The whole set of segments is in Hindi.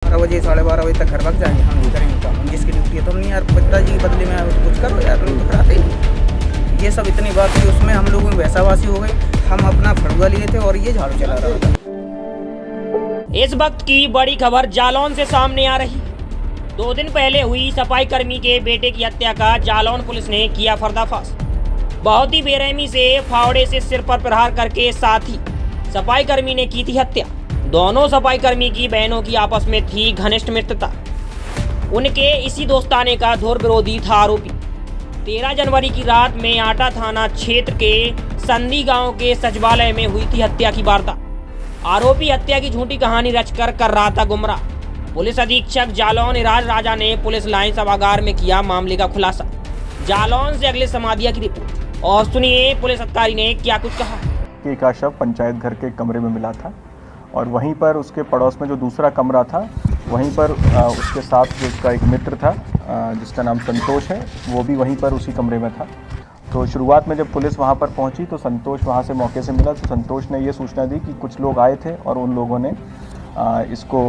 12 बजे 12:30 बजे तक घर भाग जाएंगे, हम नहीं करेंगे काम, जिसकी ड्यूटी है। तो हम नहीं यार, पिताजी के बदले में आए हो तो कुछ करो यार, नहीं तो कराते ही नहीं। ये सब इतनी बात हुई, उसमें हम लोगों की वैसावासी हो गई। हम अपना फड़ुआ लिए थे और ये झाड़ू चला रहा था। इस वक्त की बड़ी खबर जालौन से सामने आ रही। 2 दिन पहले हुई सफाई कर्मी के बेटे की हत्या का जालौन पुलिस ने किया पर्दाफाश। बहुत ही बेरहमी से फावड़े से सिर पर प्रहार करके साथ ही सफाई कर्मी ने की थी हत्या। दोनों सफाई कर्मी की बहनों की आपस में थी घनिष्ठ मित्रता। उनके इसी दोस्ताने का घोर विरोधी था आरोपी। 13 जनवरी की रात में आटा थाना क्षेत्र के संदी गांव के सचिवालय में हुई थी हत्या की वारदात। आरोपी हत्या की झूठी कहानी रचकर कर रहा था गुमराह। पुलिस अधीक्षक जालौन इराज राजा ने पुलिस लाइन सभागार में किया मामले का खुलासा। जालौन से अगले समादिया की रिपोर्ट, और सुनिए पुलिस अधिकारी ने क्या कुछ कहा। का शव पंचायत घर के कमरे में मिला था और वहीं पर उसके पड़ोस में जो दूसरा कमरा था, वहीं पर उसके साथ जो उसका एक मित्र था जिसका नाम संतोष है, वो भी वहीं पर उसी कमरे में था। तो शुरुआत में जब पुलिस वहाँ पर पहुँची तो संतोष वहाँ से मौके से मिला। तो संतोष ने ये सूचना दी कि कुछ लोग आए थे और उन लोगों ने इसको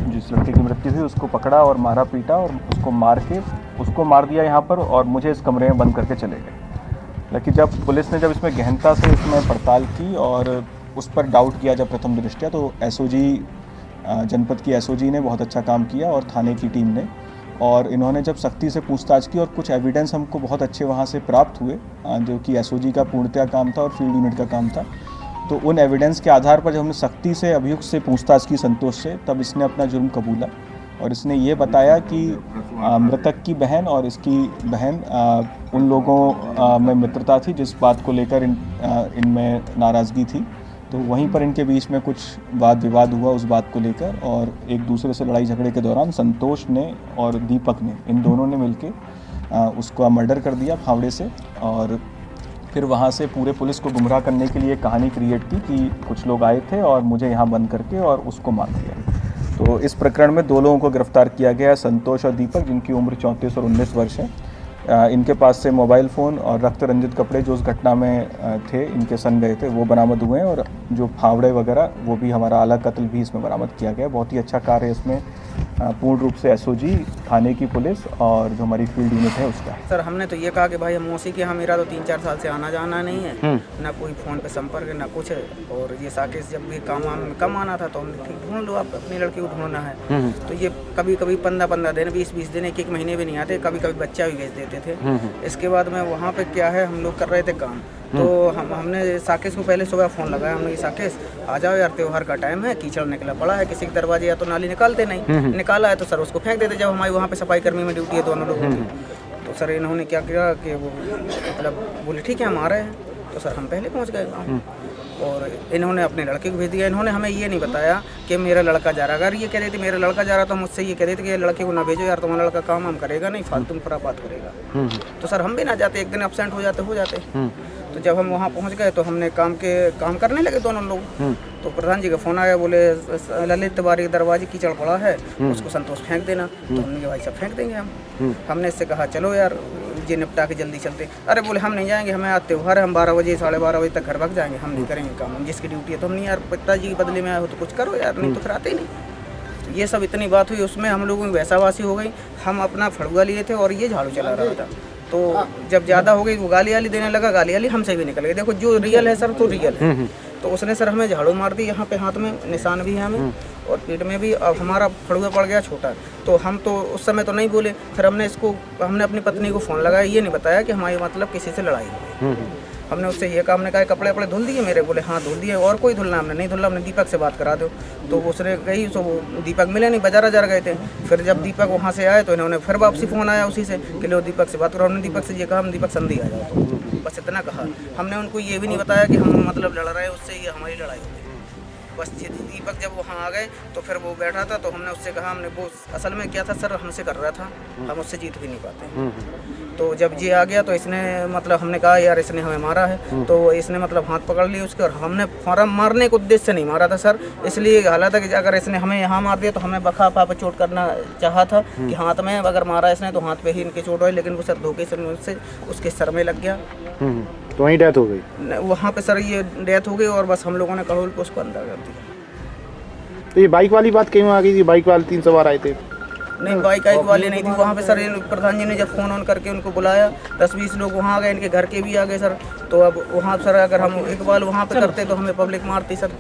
जिस लड़के की मृत्यु हुई उसको पकड़ा और मारा पीटा और उसको मार दिया यहाँ पर, और मुझे इस कमरे में बंद करके चले गए। लेकिन जब पुलिस ने इसमें गहनता से इसमें पड़ताल की और उस पर डाउट किया जब प्रथम दृष्टया, तो एसओजी जनपद की एसओजी ने बहुत अच्छा काम किया और थाने की टीम ने, और इन्होंने जब सख्ती से पूछताछ की और कुछ एविडेंस हमको बहुत अच्छे वहाँ से प्राप्त हुए जो कि एसओजी का पूर्णतया काम था और फील्ड यूनिट का काम था। तो उन एविडेंस के आधार पर जब हमने सख्ती से अभियुक्त से पूछताछ की संतोष से, तब इसने अपना जुर्म कबूला और इसने ये बताया कि मृतक की बहन और इसकी बहन उन लोगों में मित्रता थी जिस बात को लेकर इनमें नाराज़गी थी। तो वहीं पर इनके बीच में कुछ वाद विवाद हुआ उस बात को लेकर, और एक दूसरे से लड़ाई झगड़े के दौरान संतोष ने और दीपक ने, इन दोनों ने मिलकर उसका मर्डर कर दिया फावड़े से। और फिर वहाँ से पूरे पुलिस को गुमराह करने के लिए कहानी क्रिएट की कि कुछ लोग आए थे और मुझे यहाँ बंद करके और उसको मार दिया। तो इस प्रकरण में 2 लोगों को गिरफ्तार किया गया है, संतोष और दीपक, जिनकी उम्र 34 और 19 वर्ष है। इनके पास से मोबाइल फ़ोन और रक्त रंजित कपड़े जो उस घटना में थे, इनके सन गए थे, वो बरामद हुए हैं, और जो फावड़े वगैरह वो भी हमारा आला कत्ल भी इसमें बरामद किया गया। बहुत ही अच्छा कार्य है इसमें पूर्ण रूप से एसओजी, थाने की पुलिस और जो हमारी फील्ड यूनिट है उसका। सर हमने तो ये कहा कि भाई हम मौसी के यहाँ, मेरा तो 3-4 साल से आना जाना नहीं है, ना कोई फ़ोन पे संपर्क है ना कुछ है। और ये साकेश जब भी काम में कम आना था तो हमने ठीक ढूंढ लो, आप अपनी लड़की को ढूंढना है। तो ये कभी 15-15 दिन, 20-20 दिन, 1-1 महीने भी नहीं आते, कभी बच्चा भी भेज देते थे। इसके बाद में वहाँ पे क्या है, हम लोग कर रहे थे काम, तो हमने साकेश को पहले सुबह फ़ोन लगाया। हमने साकेश आ जाओ यार, त्योहार का टाइम है, कीचड़ निकला पड़ा है, किसी के दरवाजे या तो नाली निकालते नहीं, निकाला है तो सर उसको फेंक देते। जब हमारी वहाँ पे सफाई कर्मी में ड्यूटी है दोनों लोगों की, तो सर इन्होंने क्या किया कि वो मतलब बोले ठीक है हम आ रहे हैं। तो सर हम पहले पहुँच गए और इन्होंने अपने लड़के को भेज दिया। इन्होंने हमें ये नहीं बताया कि मेरा लड़का जा रहा। अगर ये कह रहे थे मेरा लड़का जा रहा तो मुझसे ये कह रहे थे कि लड़के को ना भेजो यार, तुम्हारा लड़का काम हम करेगा नहीं, फालतू में बात करेगा। तो सर हम भी ना जाते, एक दिन एब्सेंट हो जाते। तो जब हम वहाँ पहुँच गए तो हमने काम करने लगे दोनों लोग। तो प्रधान जी का फ़ोन आया, बोले ललित तिवारी के दरवाजे कीचड़ पड़ा है, उसको संतोष फेंक देना। तो हमने कहा भाई सब फेंक देंगे हम। हमने इससे कहा चलो यार ये निपटा के जल्दी चलते। अरे बोले हम नहीं जाएंगे, हमें आज त्योहार है, हम 12 बजे 12:30 बजे तक घर भाग जाएंगे, हम नहीं करेंगे काम, जिसकी ड्यूटी है। तो हम नहीं यार, पिताजी के बदले में आए हो तो कुछ करो यार, नहीं तो फिर आते ही नहीं। ये सब इतनी बात हुई, उसमें हम लोगों की वैसावासी हो गई। हम अपना फड़ुआ लिए थे और ये झाड़ू चला रहा था। तो जब ज़्यादा हो गई वो गाली वाली देने लगा, गाली वाली हमसे भी निकल गई। देखो जो रियल है सर तो रियल है। तो उसने सर हमें झाड़ू मार दी, यहाँ पे हाथ में निशान भी है हमें और पेट में भी। अब हमारा फड़ुआ पड़ गया छोटा, तो हम तो उस समय तो नहीं बोले। फिर हमने अपनी पत्नी को फ़ोन लगाया, ये नहीं बताया कि हमारी मतलब किसी से लड़ाई हुई। हमने उससे ये कहा, हमने कहा कपड़े अपने धुल दिए मेरे? बोले हाँ धुल दिए। और कोई धुलना? हमने नहीं धुला, हमने दीपक से बात करा दो। तो उसने गई, तो दीपक मिले नहीं, बाजार गए थे। फिर जब दीपक वहाँ से आए तो इन्होंने फिर वापसी फ़ोन आया उसी से कि लो दीपक से बात करो। हमने दीपक से ये कहा हम दीपक संधि आ जाओ, तो बस इतना कहा। हमने उनको ये भी नहीं बताया कि हम मतलब लड़ रहे हैं उससे, ये हमारी लड़ाई हो गई। बस दीपक जब वहाँ आ गए तो फिर वो बैठा था, तो हमने उससे कहा, हमने वो असल में क्या था सर, हमसे कर रहा था, हम उससे जीत भी नहीं पाते। तो जब ये आ गया तो इसने मतलब हमने कहा यार इसने हमें मारा है। तो इसने मतलब हाथ पकड़ लिया उसके, और हमने फौरन मारने के उद्देश्य से नहीं मारा था सर। इसलिए हालात है कि अगर इसने हमें यहाँ मार दिया तो हमें बखा पे चोट करना चाहा था कि हाथ में अगर मारा इसने तो हाथ पे ही इनके चोट हुई, लेकिन वो सर धोखे से उसके सर में लग गया। तो वहीं डेथ हो गई? वहाँ पे सर ये डेथ हो गई और बस हम लोगों ने कड़ोल को उसको अंदर कर दिया। तो ये बाइक वाली बात क्यों आ गई थी? बाइक वाले 3 सवार आए थे। नहीं, बाइक वाले नहीं थी वहाँ पे सर। प्रधान जी ने जब फ़ोन ऑन करके उनको बुलाया, 10-20 लोग वहाँ आ गए, इनके घर के भी आ गए सर। तो अब वहाँ सर अगर हम एक बार वहाँ पे करते तो हमें पब्लिक मारती सर।